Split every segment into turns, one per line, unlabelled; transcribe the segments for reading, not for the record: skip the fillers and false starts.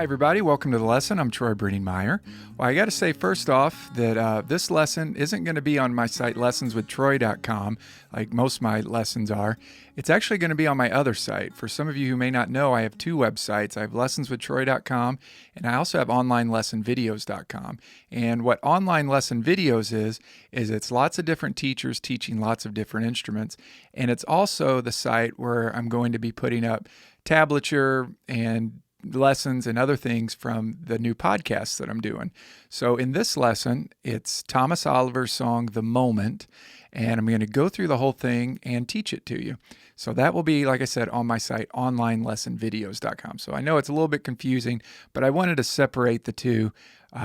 everybody. Welcome to the lesson. I'm Troy Brenningmeyer. Well, I got to say first off that this lesson isn't going to be on my site, lessonswithtroy.com, like most of my lessons are. It's actually going to be on my other site. For some of you who may not know, I have two websites. I have lessonswithtroy.com, and I also have onlinelessonvideos.com. And what online lesson videos is it's lots of different teachers teaching lots of different instruments. And it's also the site where I'm going to be putting up tablature and lessons and other things from the new podcasts that I'm doing. So in this lesson, it's Thomas Oliver's song, The Moment, and I'm going to go through the whole thing and teach it to you. So that will be, like I said, on my site, onlinelessonvideos.com. So I know it's a little bit confusing, but I wanted to separate the two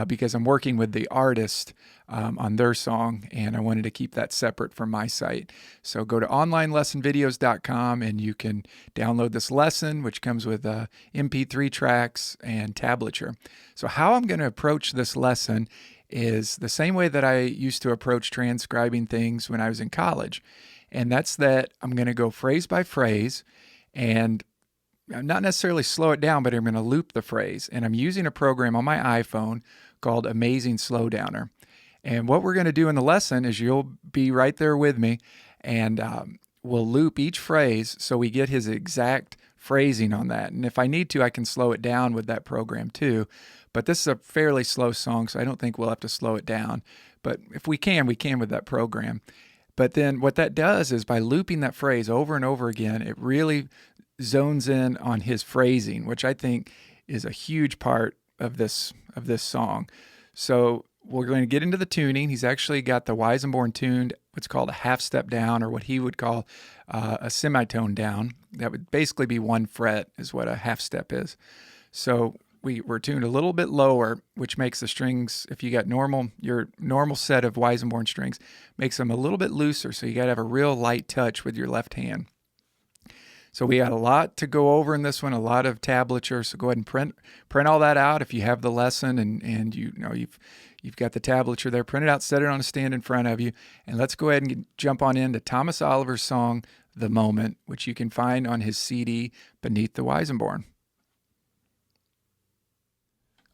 because I'm working with the artist on their song, and I wanted to keep that separate from my site. So go to onlinelessonvideos.com, and you can download this lesson, which comes with MP3 tracks and tablature. So how I'm going to approach this lesson is the same way that I used to approach transcribing things when I was in college. And that's that I'm going to go phrase by phrase and not necessarily slow it down, but I'm going to loop the phrase. And I'm using a program on my iPhone called Amazing Slowdowner. And what we're going to do in the lesson is you'll be right there with me, and we'll loop each phrase so we get his exact phrasing on that. And if I need to, I can slow it down with that program too. But this is a fairly slow song, so I don't think we'll have to slow it down. But if we can with that program. But then what that does is by looping that phrase over and over again, it really zones in on his phrasing, which I think is a huge part of this song. So we're going to get into the tuning. He's actually got the Weissenborn tuned what's called a half step down, or what he would call a semitone down. That would basically be one fret is what a half step is. So we're tuned a little bit lower, which makes the strings, if you got your normal set of Weissenborn strings, makes them a little bit looser. So you got to have a real light touch with your left hand. So we got a lot to go over in this one, a lot of tablature. So go ahead and print all that out if you have the lesson and you've got the tablature there. Print it out, set it on a stand in front of you, and let's go ahead and jump on into Thomas Oliver's song, The Moment, which you can find on his CD, Beneath the Weissenborn.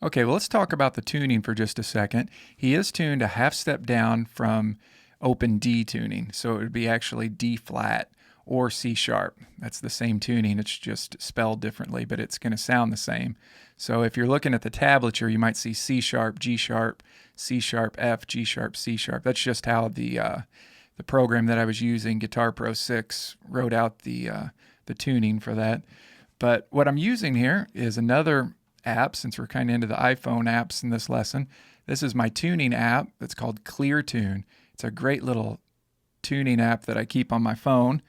Okay, well, let's talk about the tuning for just a second. He is tuned a half step down from open D tuning, so it would be actually D flat or C sharp. That's the same tuning, it's just spelled differently, but it's going to sound the same. So if you're looking at the tablature, you might see C sharp, G sharp, C sharp, F, G sharp, C sharp. That's just how the program that I was using, Guitar Pro 6, wrote out the tuning for that. But what I'm using here is another app, since we're kind of into the iPhone apps in this lesson. This is my tuning app that's called Clear Tune. It's a great little tuning app that I keep on my phone.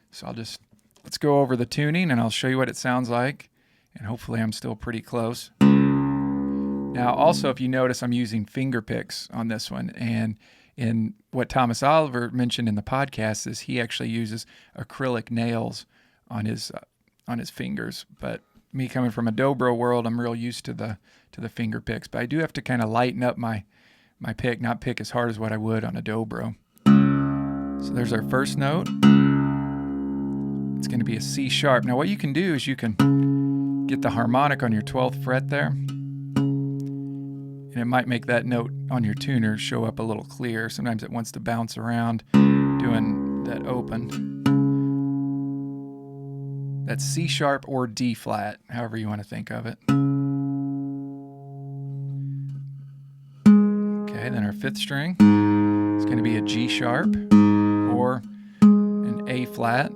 So let's go over the tuning and I'll show you what it sounds like. And hopefully I'm still pretty close. Now also, if you notice, I'm using finger picks on this one. And in what Thomas Oliver mentioned in the podcast is he actually uses acrylic nails on his fingers. But me coming from a dobro world, I'm real used to the finger picks. But I do have to kind of lighten up my pick, not pick as hard as what I would on a dobro. So there's our first note. It's going to be a C sharp. Now what you can do is you can get the harmonic on your 12th fret there, and it might make that note on your tuner show up a little clear. Sometimes it wants to bounce around doing that open. That's C sharp or D flat, however you want to think of it. Okay, then our 5th string is going to be a G sharp or an A flat.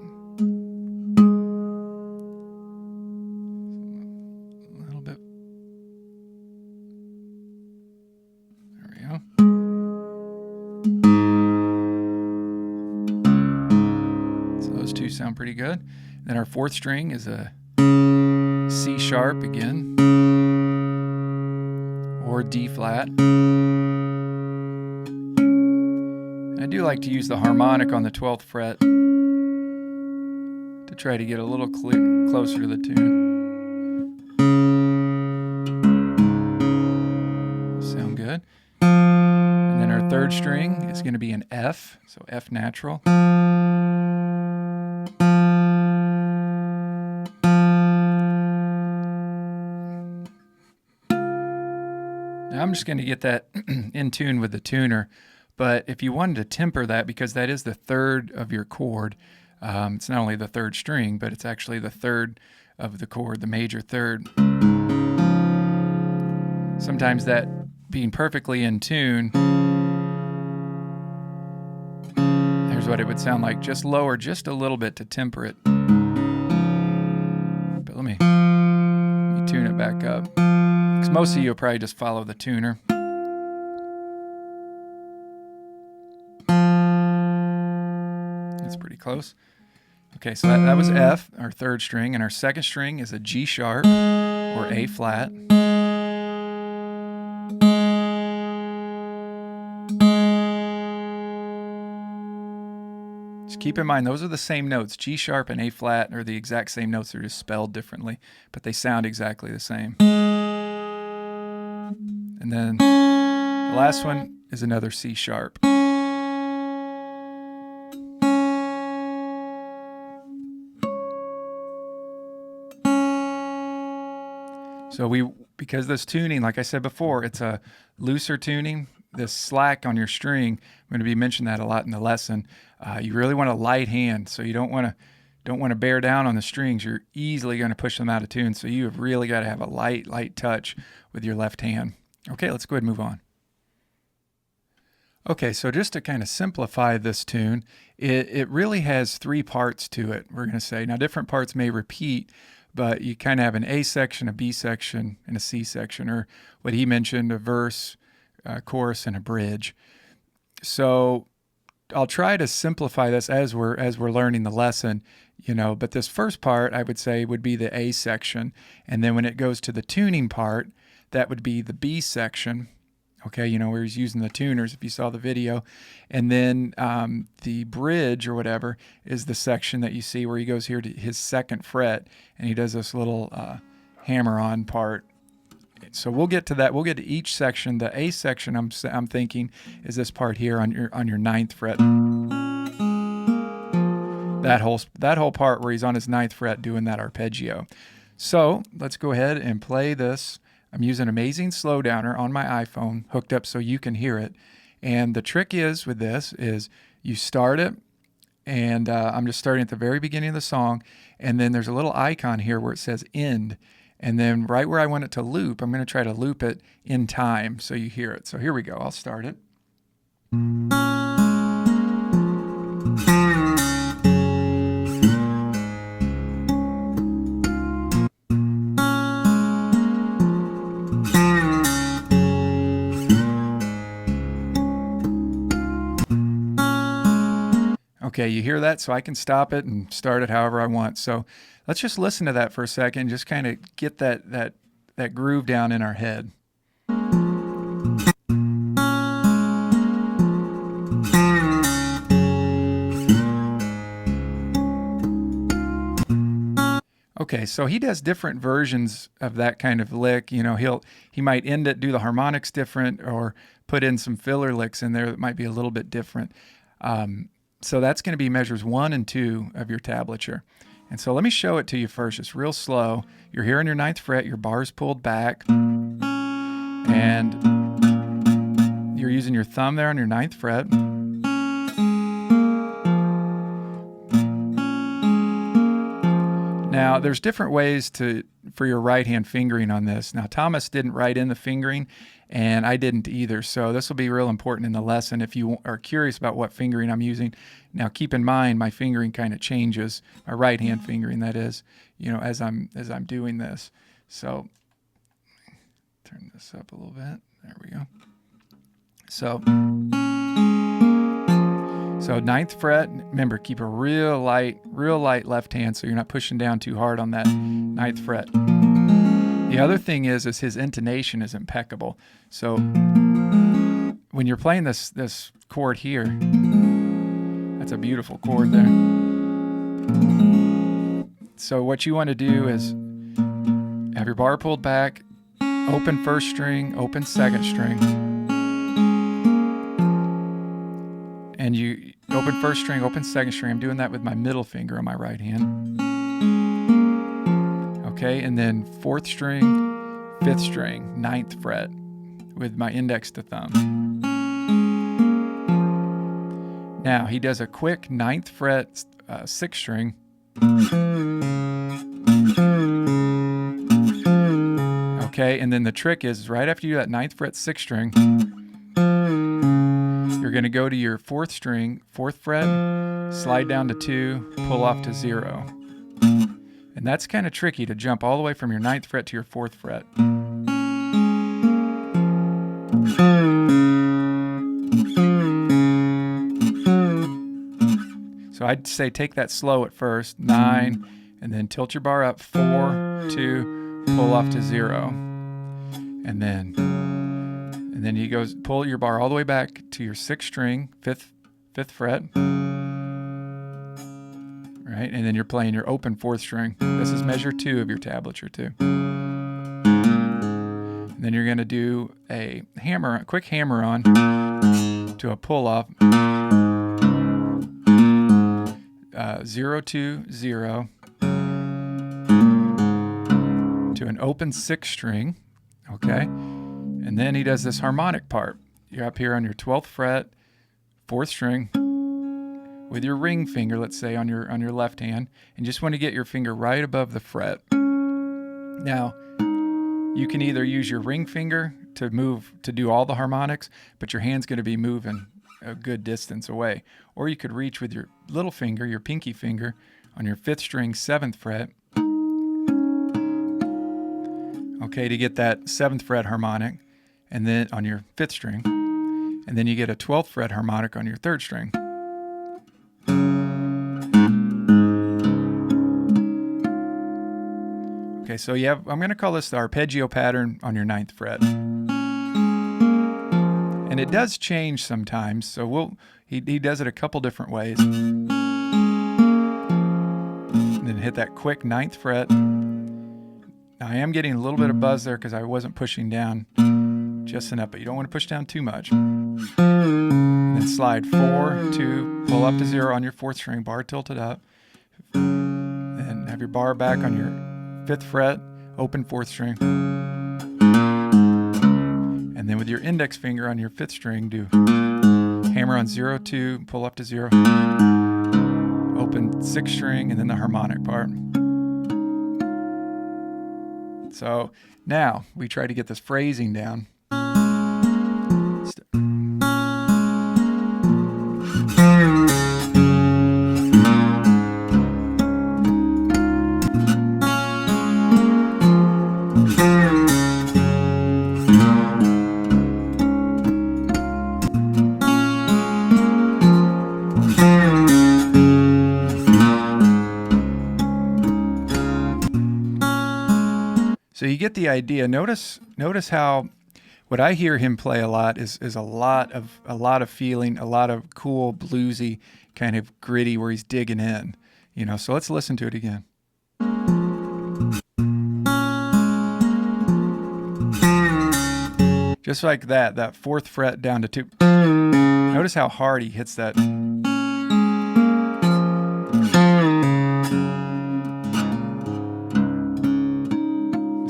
Sound pretty good. Then our 4th string is a C sharp again, or D flat. I do like to use the harmonic on the 12th fret to try to get a little closer to the tune. Sound good. And then our 3rd string is going to be an F, so F natural. Now I'm just going to get that in tune with the tuner. But if you wanted to temper that, because that is the third of your chord, it's not only the third string, but it's actually the third of the chord, the major third. Sometimes that being perfectly in tune, here's what it would sound like. Just lower just a little bit to temper it. But let me tune it back up. Because most of you will probably just follow the tuner. That's pretty close. Okay, so that was F, our third string, and our second string is a G sharp or A flat. Just keep in mind, those are the same notes. G sharp and A flat are the exact same notes. They're just spelled differently, but they sound exactly the same. And then the last one is another C sharp. So because this tuning, like I said before, it's a looser tuning. This slack on your string, I'm going to be mentioning that a lot in the lesson. You really want a light hand, so you don't want to bear down on the strings. You're easily going to push them out of tune. So you have really got to have a light touch with your left hand. Okay, let's go ahead and move on. Okay, so just to kind of simplify this tune, it really has three parts to it, we're going to say. Now, different parts may repeat, but you kind of have an A section, a B section, and a C section, or what he mentioned, a verse, a chorus, and a bridge. So I'll try to simplify this as we're learning the lesson, but this first part, I would say, would be the A section. And then when it goes to the tuning part, that would be the B section. Okay, where he's using the tuners, if you saw the video. And then the bridge or whatever is the section that you see where he goes here to his second fret and he does this little hammer-on part. So we'll get to that. We'll get to each section. The A section, I'm thinking, is this part here on your ninth fret. That whole part where he's on his ninth fret doing that arpeggio. So let's go ahead and play this. I'm using Amazing Slowdowner on my iPhone, hooked up so you can hear it. And the trick is with this is you start it, and I'm just starting at the very beginning of the song, and then there's a little icon here where it says end. And then right where I want it to loop, I'm going to try to loop it in time so you hear it. So here we go. I'll start it. Okay, you hear that? So I can stop it and start it however I want. So let's just listen to that for a second, just kind of get that groove down in our head. Okay, so he does different versions of that kind of lick. He might end it, do the harmonics different, or put in some filler licks in there that might be a little bit different. So that's going to be measures 1 and 2 of your tablature. And so let me show it to you first, just real slow. You're here on your ninth fret, your bar's pulled back, and you're using your thumb there on your ninth fret. Now, there's different ways for your right hand fingering on this. Now, Thomas didn't write in the fingering, and I didn't either. So this will be real important in the lesson if you are curious about what fingering I'm using. Now, keep in mind my fingering kind of changes, my right hand fingering, that is, as I'm doing this. So turn this up a little bit. There we go. So ninth fret, remember, keep a real light left hand so you're not pushing down too hard on that ninth fret. The other thing is his intonation is impeccable. So when you're playing this chord here, that's a beautiful chord there. So what you want to do is have your bar pulled back, open first string, open second string. And you open first string, open second string. I'm doing that with my middle finger on my right hand. Okay, and then fourth string, fifth string, ninth fret. with my index to thumb. Now he does a quick 9th fret 6th string. Okay, and then the trick is right after you do that 9th fret 6th string, you're going to go to your 4th string, 4th fret, slide down to 2, pull off to 0. And that's kind of tricky to jump all the way from your 9th fret to your 4th fret. So I'd say take that slow at first, 9, and then tilt your bar up, 4, 2, pull off to 0. And then you go pull your bar all the way back to your 6th string, 5th fret. Right? And then you're playing your open 4th string. This is measure 2 of your tablature too. And then you're going to do a quick hammer on to a pull off. 0 2 0 to an open 6th string. Okay? And then he does this harmonic part. You're up here on your 12th fret, 4th string, with your ring finger, let's say, on your left hand, and just want to get your finger right above the fret. Now, you can either use your ring finger to do all the harmonics, but your hand's going to be moving a good distance away. Or you could reach with your little finger, your pinky finger, on your 5th string, 7th fret, okay, to get that 7th fret harmonic, and then on your 5th string, and then you get a 12th fret harmonic on your 3rd string. Okay, so I'm going to call this the arpeggio pattern on your 9th fret. And it does change sometimes, so he does it a couple different ways. And then hit that quick 9th fret. Now I am getting a little bit of buzz there because I wasn't pushing down just enough, but you don't want to push down too much. And then slide 4, 2, pull up to 0 on your 4th string, bar tilted up. Then have your bar back on your 5th fret, open 4th string. And then with your index finger on your 5th string, do hammer on 0, 2, pull up to 0, open 6th string, and then the harmonic part. So now we try to get this phrasing down. So you get the idea. Notice how what I hear him play a lot is a lot of feeling, a lot of cool bluesy kind of gritty where he's digging in. So let's listen to it again. Just like that 4th fret down to 2. Notice how hard he hits that.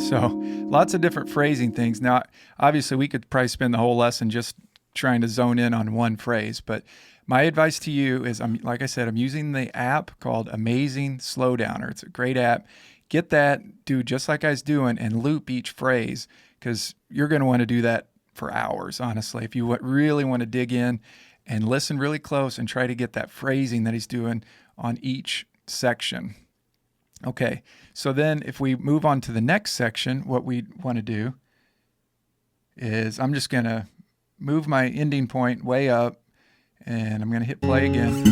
So lots of different phrasing things. Now, obviously, we could probably spend the whole lesson just trying to zone in on one phrase. But my advice to you is, like I said, I'm using the app called Amazing Slowdowner. It's a great app. Get that, do just like I was doing, and loop each phrase, because you're going to want to do that for hours, honestly. If you really want to dig in and listen really close and try to get that phrasing that he's doing on each section. Okay, so then if we move on to the next section, what we want to do is I'm just going to move my ending point way up, and I'm going to hit play again.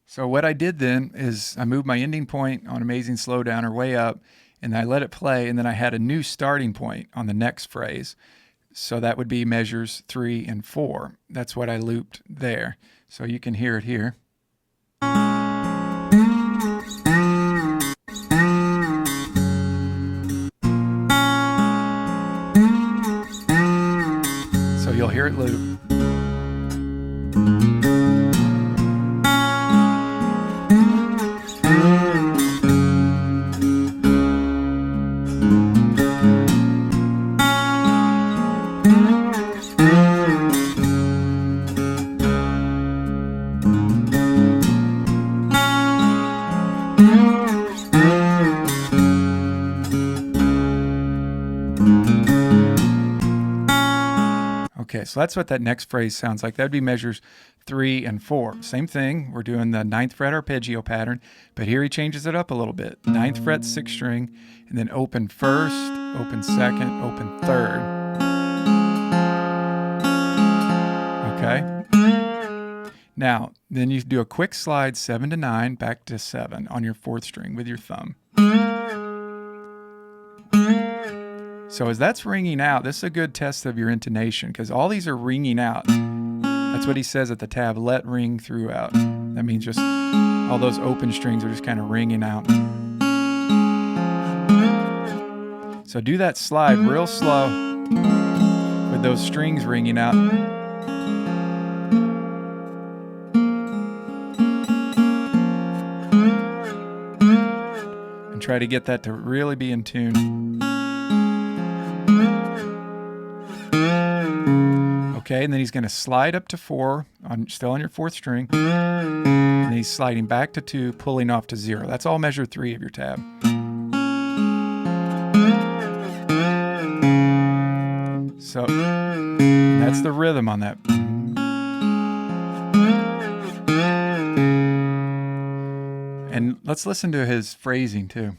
So what I did then is I moved my ending point on Amazing Slowdowner way up, and I let it play, and then I had a new starting point on the next phrase. So that would be measures 3 and 4. That's what I looped there. So you can hear it here. So you'll hear it loop. Okay, so that's what that next phrase sounds like. That'd be measures 3 and 4. Same thing. We're doing the 9th fret arpeggio pattern, but here he changes it up a little bit. 9th fret, 6th string, and then open 1st, open 2nd, open 3rd. Okay? Now, then you do a quick slide 7 to 9, back to 7 on your 4th string with your thumb. So as that's ringing out, this is a good test of your intonation because all these are ringing out. That's what he says at the tab, let ring throughout. That means just all those open strings are just kind of ringing out. So do that slide real slow with those strings ringing out. And try to get that to really be in tune. Okay, and then he's going to slide up to 4, still on your 4th string, and then he's sliding back to 2, pulling off to 0. That's all measure 3 of your tab. So that's the rhythm on that. And let's listen to his phrasing too.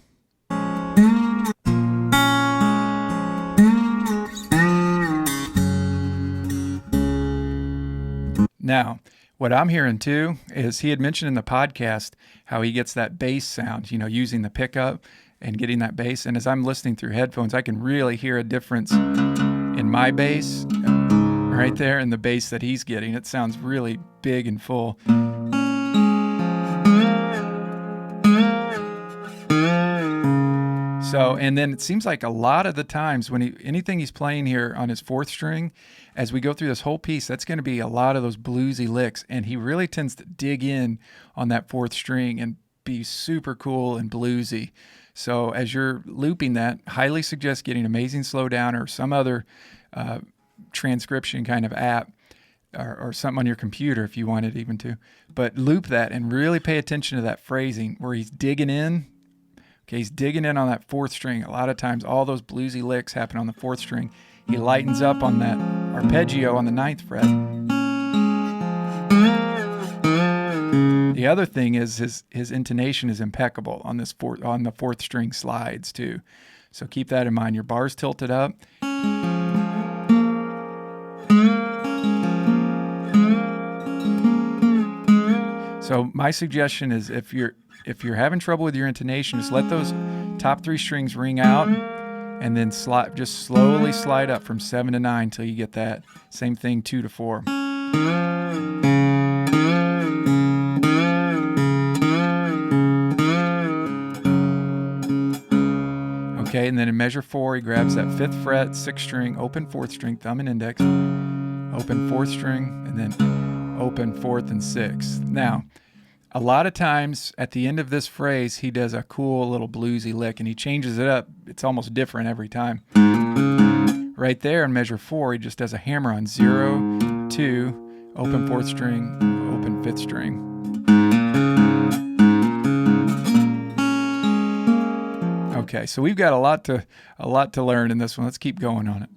Now, what I'm hearing too is he had mentioned in the podcast how he gets that bass sound, using the pickup and getting that bass. And as I'm listening through headphones, I can really hear a difference in my bass right there and the bass that he's getting. It sounds really big and full. So, and then it seems like a lot of the times when anything he's playing here on his 4th string, as we go through this whole piece, that's going to be a lot of those bluesy licks. And he really tends to dig in on that 4th string and be super cool and bluesy. So as you're looping that, highly suggest getting Amazing Slowdown or some other transcription kind of app or something on your computer if you want it even to. But loop that and really pay attention to that phrasing where he's digging in. Okay, he's digging in on that 4th string. A lot of times all those bluesy licks happen on the 4th string. He lightens up on that arpeggio on the 9th fret. The other thing is his intonation is impeccable on the 4th string slides too. So keep that in mind. Your bar's tilted up. So my suggestion is if you're having trouble with your intonation, just let those top 3 strings ring out and then just slowly slide up from 7 to 9 till you get that same thing 2 to 4. Okay, and then in measure 4, he grabs that 5th fret, 6th string, open 4th string, thumb and index, open 4th string, and then open 4th and 6th. Now, a lot of times at the end of this phrase, he does a cool little bluesy lick and he changes it up. It's almost different every time. Right there in measure 4, he just does a hammer on 0, 2, open 4th string, open 5th string. Okay, so we've got a lot to learn in this one. Let's keep going on it.